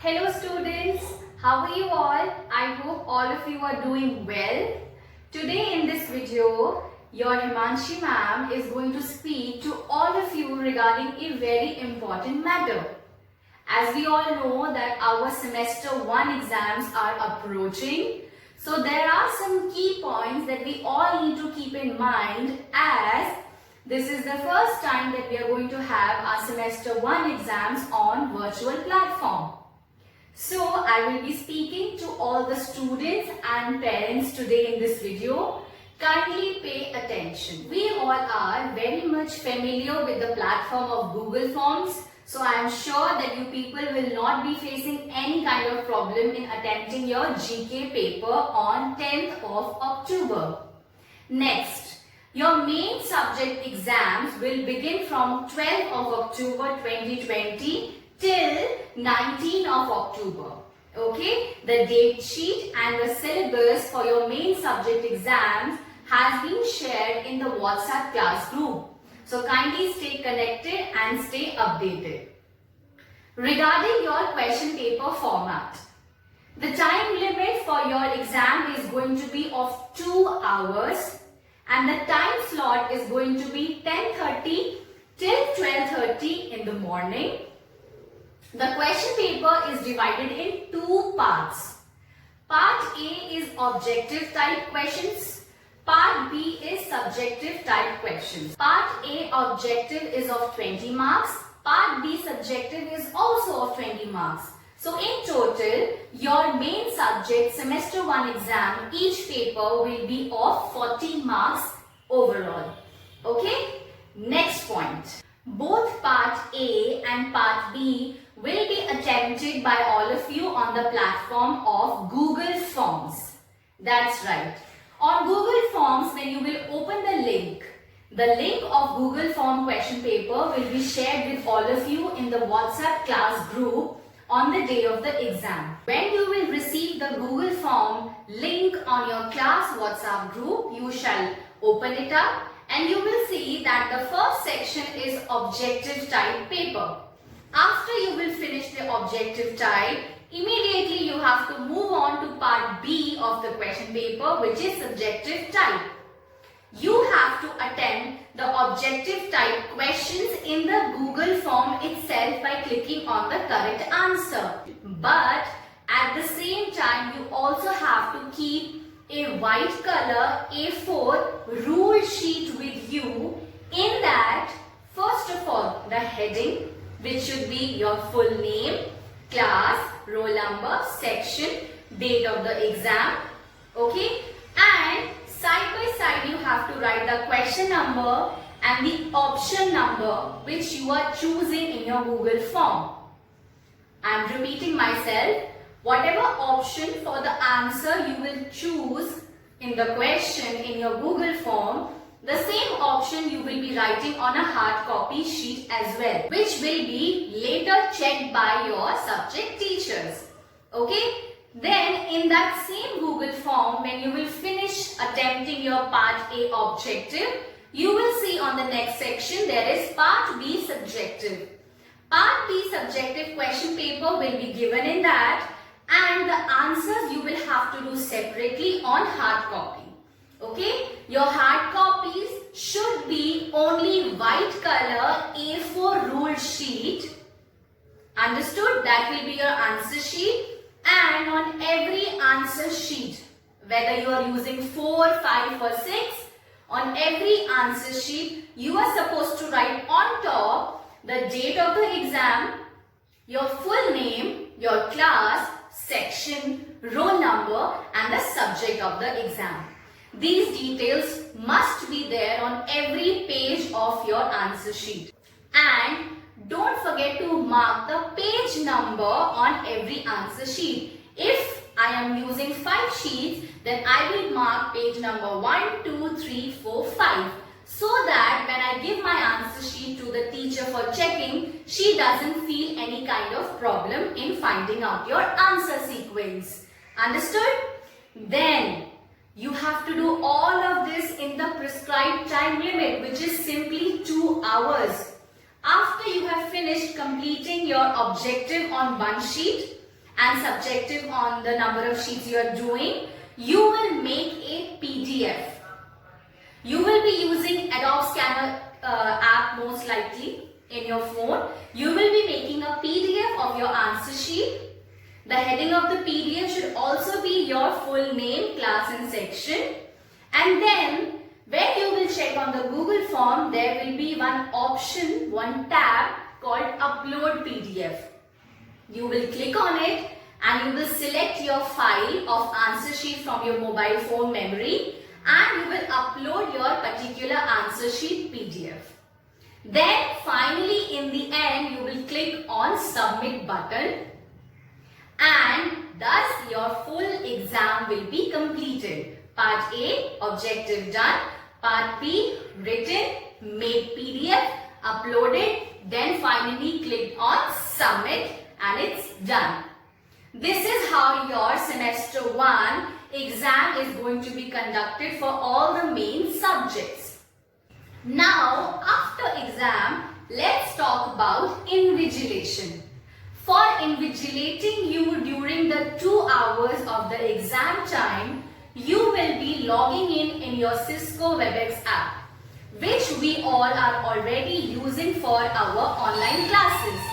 Hello students, how are you all? I hope all of you are doing well. Today in this video, your Himanshi ma'am is going to speak to all of you regarding a very important matter. As we all know that our semester 1 exams are approaching, so there are some key points that we all need to keep in mind as this is the first time that we are going to have our semester 1 exams on virtual platform. So, I will be speaking to all the students and parents today in this video. Kindly pay attention. We all are very much familiar with the platform of Google Forms. So, I am sure that you people will not be facing any kind of problem in attempting your GK paper on 10th of October. Next, your main subject exams will begin from 12th of October 2020 till 19th of October. Okay, the date sheet and the syllabus for your main subject exams has been shared in the WhatsApp class group. So kindly stay connected and stay updated. Regarding your question paper format, the time limit for your exam is going to be of 2 hours and the time slot is going to be 10:30 till 12:30 in the morning. The question paper is divided in 2 parts. Part A is objective type questions. Part B is subjective type questions. Part A objective is of 20 marks. Part B subjective is also of 20 marks. So in total, your main subject semester 1 exam, each paper will be of 40 marks overall. Okay? Next point. Both part A and part B will be attempted by all of you on the platform of Google Forms. That's right. On Google Forms, when you will open the link of Google Form question paper will be shared with all of you in the WhatsApp class group on the day of the exam. When you will receive the Google Form link on your class WhatsApp group, you shall open it up and you will see that the first section is objective type paper. After you will finish the objective type, immediately you have to move on to part B of the question paper, which is subjective type. You have to attempt the objective type questions in the Google form itself by clicking on the correct answer. But at the same time, you also have to keep a white color A4 rule sheet with you. In that, first of all, the heading, which should be your full name, class, roll number, section, date of the exam, okay, and side by side you have to write the question number and the option number which you are choosing in your Google form. I am repeating myself, whatever option for the answer you will choose in the question in your Google form, the same option you will be writing on a hard copy sheet as well, which will be later checked by your subject teachers. Okay? Then in that same Google form, when you will finish attempting your part A objective, you will see on the next section there is part B subjective. Part B subjective question paper will be given in that and the answers you will have to do separately on hard copy. Okay, your hard copies should be only white color A4 rule sheet. Understood? That will be your answer sheet. And on every answer sheet, whether you are using 4, 5 or 6, on every answer sheet, you are supposed to write on top the date of the exam, your full name, your class, section, roll number and the subject of the exam. These details must be there on every page of your answer sheet. And don't forget to mark the page number on every answer sheet. If I am using 5 sheets, then I will mark page number 1, 2, 3, 4, 5. So that when I give my answer sheet to the teacher for checking, she doesn't feel any kind of problem in finding out your answer sequence. Understood? Then you have to do all of this in the prescribed time limit, which is simply 2 hours. After you have finished completing your objective on one sheet, and subjective on the number of sheets you are doing, you will make a PDF. You will be using Adobe Scanner app most likely in your phone. You will be making a PDF of your answer sheet. The heading of the PDF should also be your full name, class and section. And then when you will check on the Google form, there will be one option, one tab called Upload PDF. You will click on it and you will select your file of answer sheet from your mobile phone memory and you will upload your particular answer sheet PDF. Then finally in the end you will click on Submit button and thus your full exam will be completed. Part A, objective done. Part B, written, made PDF, uploaded, then finally clicked on Submit and it's done. This is how your semester 1 exam is going to be conducted for all the main subjects. Now, after exam, let's talk about invigilation. For invigilating you during the 2 hours of the exam time, you will be logging in your Cisco WebEx app, which we all are already using for our online classes.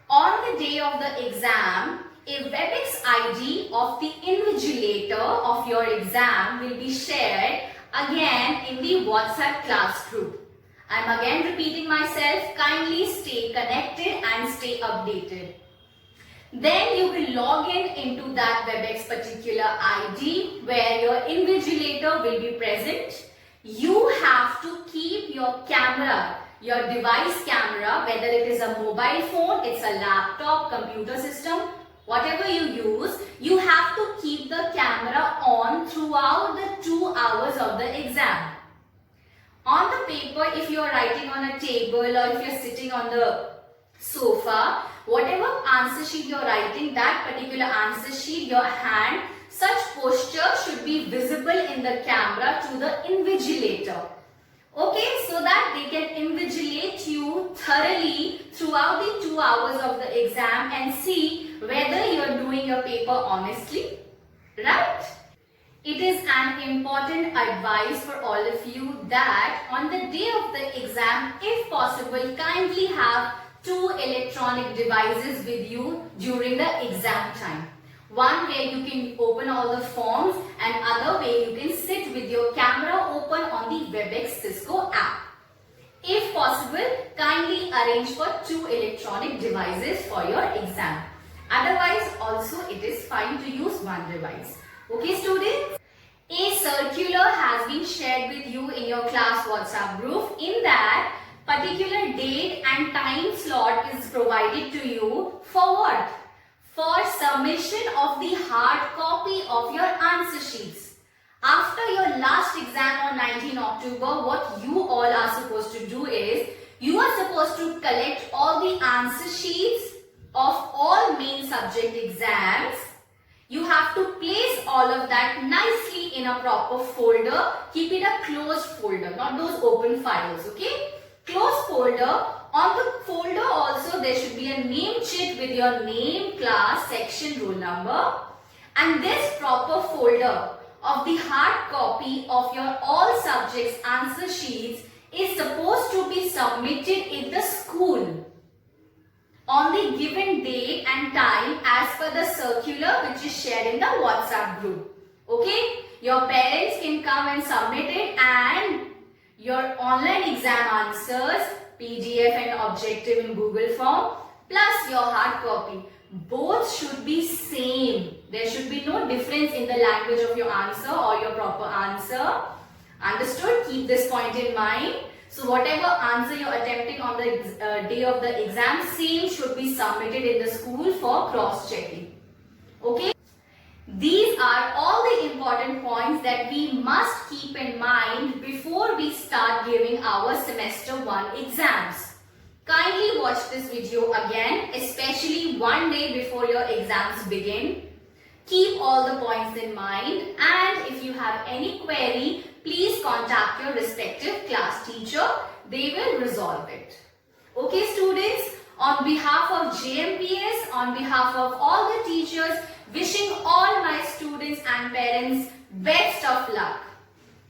On the day of the exam, a WebEx ID of the invigilator of your exam will be shared again in the WhatsApp class group. I am again repeating myself, kindly stay connected and stay updated. Then you will log in into that WebEx particular ID where your invigilator will be present. You have to keep your camera, your device camera, whether it is a mobile phone, it's a laptop, computer system, whatever you use, you have to keep the camera on throughout the 2 hours of the exam. On the paper, if you are writing on a table or if you are sitting on the sofa, whatever answer sheet you are writing, that particular answer sheet, your hand, such posture should be visible in the camera to the invigilator. Okay, so that they can invigilate you thoroughly throughout the 2 hours of the exam and see whether you are doing your paper honestly, right? It is an important advice for all of you that on the day of the exam, if possible, kindly have 2 electronic devices with you during the exam time. One where you can open all the forms and other way you can sit with your camera open on the WebEx Cisco app. If possible, kindly arrange for 2 electronic devices for your exam. Otherwise, also it is fine to use one device. Okay, students? A circular has been shared with you in your class WhatsApp group. In that, particular date and time slot is provided to you for what? For submission of the hard copy of your answer sheets. After your last exam on 19 October, what you all are supposed to do is, you are supposed to collect all the answer sheets of all main subject exams. You have to place all of that nicely in a proper folder. Keep it a closed folder, not those open files, okay? Closed folder. On the folder also there should be a name sheet with your name, class, section, roll number. And this proper folder of the hard copy of your all subjects answer sheets is supposed to be submitted in the school on the given date and time as per the circular which is shared in the WhatsApp group. Okay? Your parents can come and submit it, and your online exam answers, PDF and objective in Google form, plus your hard copy, both should be same. There should be no difference in the language of your answer or your proper answer. Understood? Keep this point in mind. So whatever answer you are attempting on the day of the exam, same should be submitted in the school for cross-checking. Okay? These are all the important points that we must keep in mind before we start giving our semester 1 exams. Kindly watch this video again, especially one day before your exams begin. Keep all the points in mind, and if you have any query, please contact your respective class teacher. They will resolve it. Okay, students, on behalf of JMPS, on behalf of all the teachers, and parents, best of luck.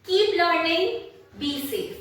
Keep learning. Be safe.